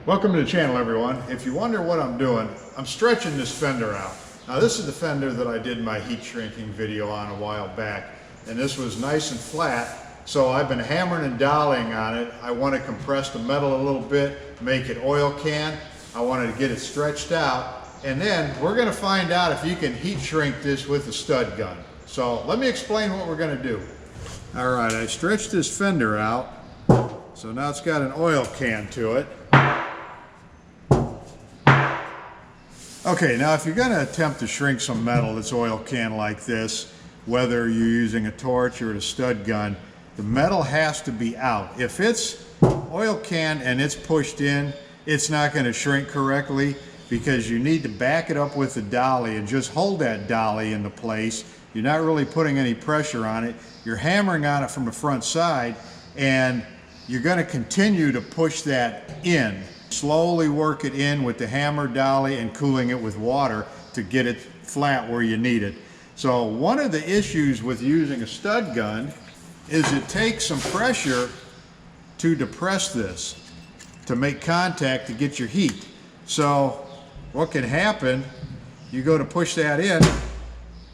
Welcome to the channel, everyone. If you wonder what I'm doing, I'm stretching this fender out. Now this is the fender that I did my heat shrinking video on a while back, and this was nice and flat, so I've been hammering and dollieing on it. I want to compress the metal a little bit, make it oil can. I wanted to get it stretched out, and then we're going to find out if you can heat shrink this with a stud gun. So let me explain what we're going to do. All right, I stretched this fender out, so now it's got an oil can to it. Okay, now if you're going to attempt to shrink some metal that's oil can like this, whether you're using a torch or a stud gun, the metal has to be out. If it's oil can and it's pushed in, it's not going to shrink correctly because you need to back it up with the dolly and just hold that dolly into place. You're not really putting any pressure on it. You're hammering on it from the front side, and you're going to continue to push that in. Slowly work it in with the hammer dolly and cooling it with water to get it flat where you need it. So one of the issues with using a stud gun is it takes some pressure to depress this, to make contact to get your heat. So what can happen, you go to push that in,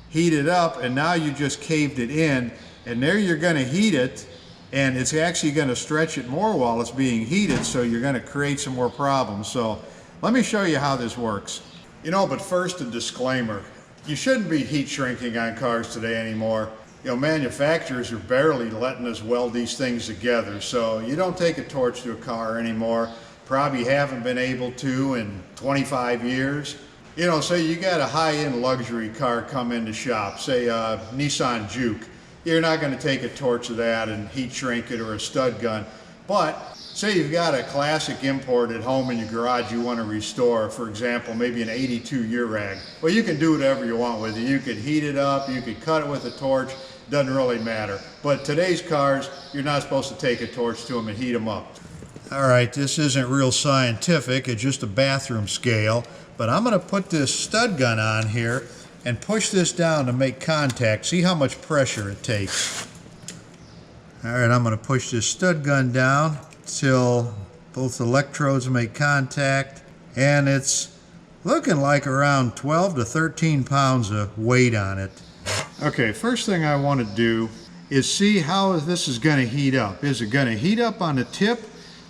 heat it up, and now you just caved it in, and there you're going to heat it, and it's actually going to stretch it more while it's being heated, so you're going to create some more problems. So let me show you how this works. But first, a disclaimer. You shouldn't be heat shrinking on cars today anymore. Manufacturers are barely letting us weld these things together, so you don't take a torch to a car anymore. Probably haven't been able to in 25 years. Say you got a high-end luxury car come into shop, say a Nissan Juke. You're not going to take a torch of that and heat shrink it, or a stud gun. But say you've got a classic import at home in your garage you want to restore, for example, maybe an 82 Eurag. Well, you can do whatever you want with it. You could heat it up, you could cut it with a torch, doesn't really matter. But today's cars, you're not supposed to take a torch to them and heat them up. All right, this isn't real scientific, it's just a bathroom scale. But I'm going to put this stud gun on here and push this down to make contact. See how much pressure it takes. All right, I'm going to push this stud gun down till both electrodes make contact, and it's looking like around 12 to 13 pounds of weight on it. Okay, first thing I want to do is see how this is going to heat up. Is it going to heat up on the tip,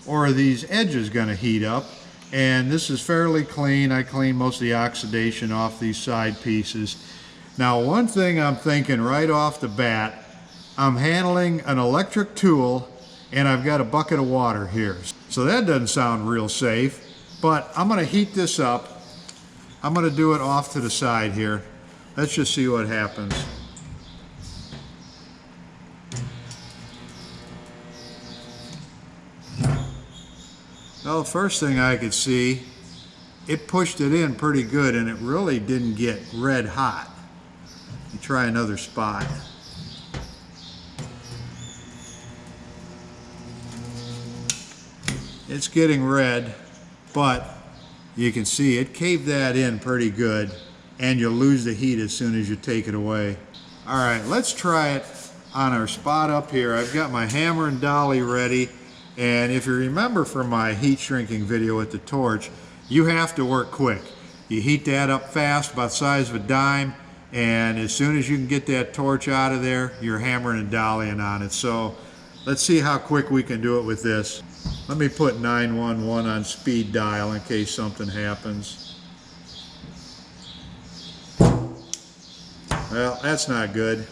or are these edges going to heat up? And this is fairly clean. I cleaned most of the oxidation off these side pieces. Now, one thing I'm thinking right off the bat, I'm handling an electric tool and I've got a bucket of water here. So that doesn't sound real safe, but I'm gonna heat this up. I'm gonna do it off to the side here. Let's just see what happens. Well, the first thing I could see, it pushed it in pretty good, and it really didn't get red hot. Let me try another spot. It's getting red, but you can see it caved that in pretty good, and you'll lose the heat as soon as you take it away. All right, let's try it on our spot up here. I've got my hammer and dolly ready. And if you remember from my heat shrinking video with the torch, you have to work quick. You heat that up fast, about the size of a dime, and as soon as you can get that torch out of there, you're hammering and dollying on it. So let's see how quick we can do it with this. Let me put 911 on speed dial in case something happens. Well, that's not good.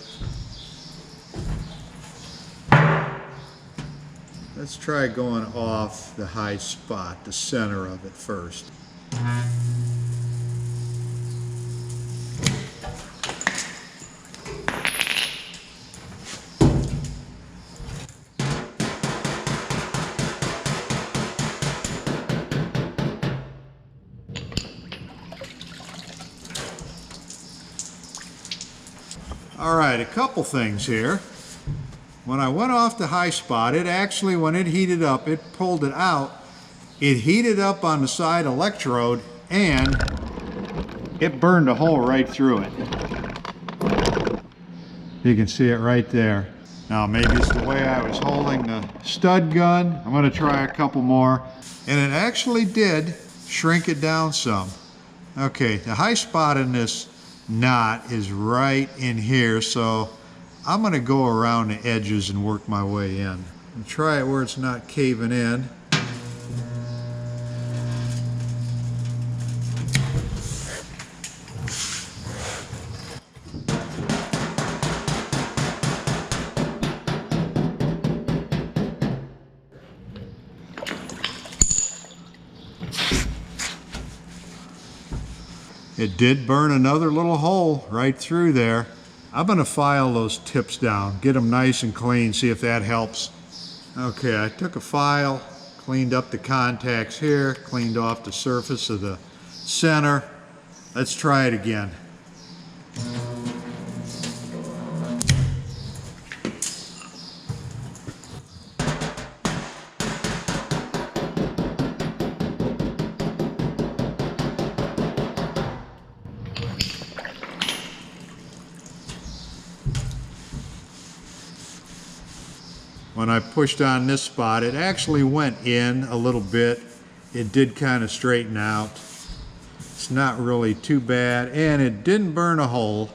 Let's try going off the high spot, the center of it first. All right, a couple things here. When I went off the high spot, it actually, when it heated up, it pulled it out. It heated up on the side electrode, and it burned a hole right through it. You can see it right there. Now maybe it's the way I was holding the stud gun. I'm going to try a couple more. And it actually did shrink it down some. Okay, the high spot in this knot is right in here, so I'm going to go around the edges and work my way in. And try it where it's not caving in. It did burn another little hole right through there. I'm going to file those tips down, get them nice and clean, see if that helps. Okay, I took a file, cleaned up the contacts here, cleaned off the surface of the center. Let's try it again. When I pushed on this spot, it actually went in a little bit. It did kind of straighten out. It's not really too bad, and it didn't burn a hole.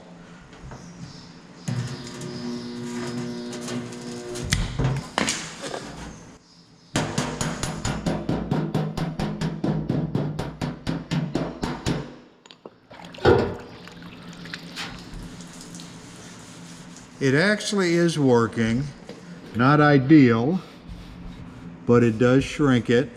It actually is working. Not ideal, but it does shrink it.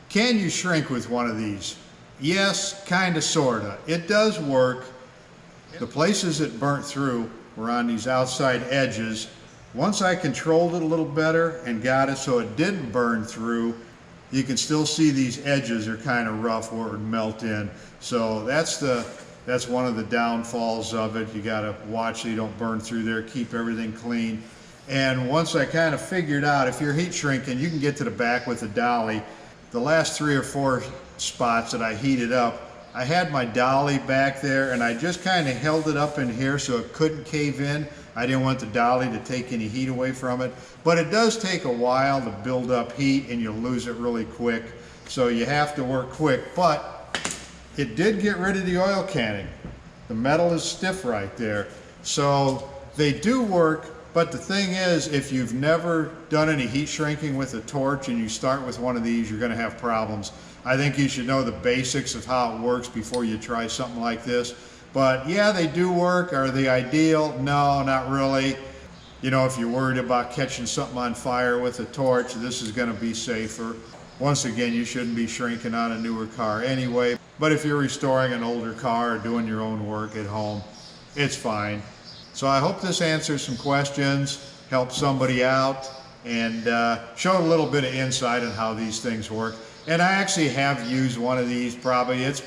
Can you shrink with one of these? Yes, kind of, sort of. It does work. The places it burnt through were on these outside edges. Once I controlled it a little better and got it so it didn't burn through, you can still see these edges are kind of rough where it would melt in. So that's one of the downfalls of it. You got to watch so you don't burn through there, keep everything clean. And once I kind of figured out, if you're heat shrinking, you can get to the back with a dolly. The last 3 or 4 spots that I heated up, I had my dolly back there and I just kind of held it up in here so it couldn't cave in. I didn't want the dolly to take any heat away from it. But it does take a while to build up heat and you lose it really quick. So you have to work quick. But it did get rid of the oil canning. The metal is stiff right there. So they do work. But the thing is, if you've never done any heat shrinking with a torch and you start with one of these, you're going to have problems. I think you should know the basics of how it works before you try something like this. But yeah, they do work. Are they ideal? No, not really. You know, if you're worried about catching something on fire with a torch, this is going to be safer. Once again, you shouldn't be shrinking on a newer car anyway. But if you're restoring an older car or doing your own work at home, it's fine. So I hope this answers some questions, helped somebody out, and showed a little bit of insight on how these things work. And I actually have used one of these probably, it's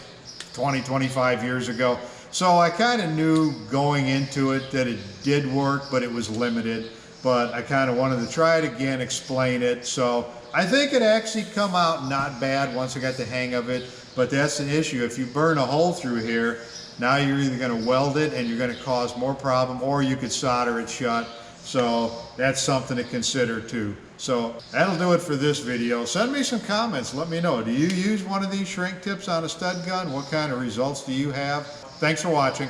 20, 25 years ago. So I kind of knew going into it that it did work, but it was limited. But I kind of wanted to try it again, explain it. So I think it actually come out not bad once I got the hang of it. But that's an issue. If you burn a hole through here, now you're either going to weld it and you're going to cause more problem, or you could solder it shut. So that's something to consider too. So that'll do it for this video. Send me some comments. Let me know. Do you use one of these shrink tips on a stud gun? What kind of results do you have? Thanks for watching.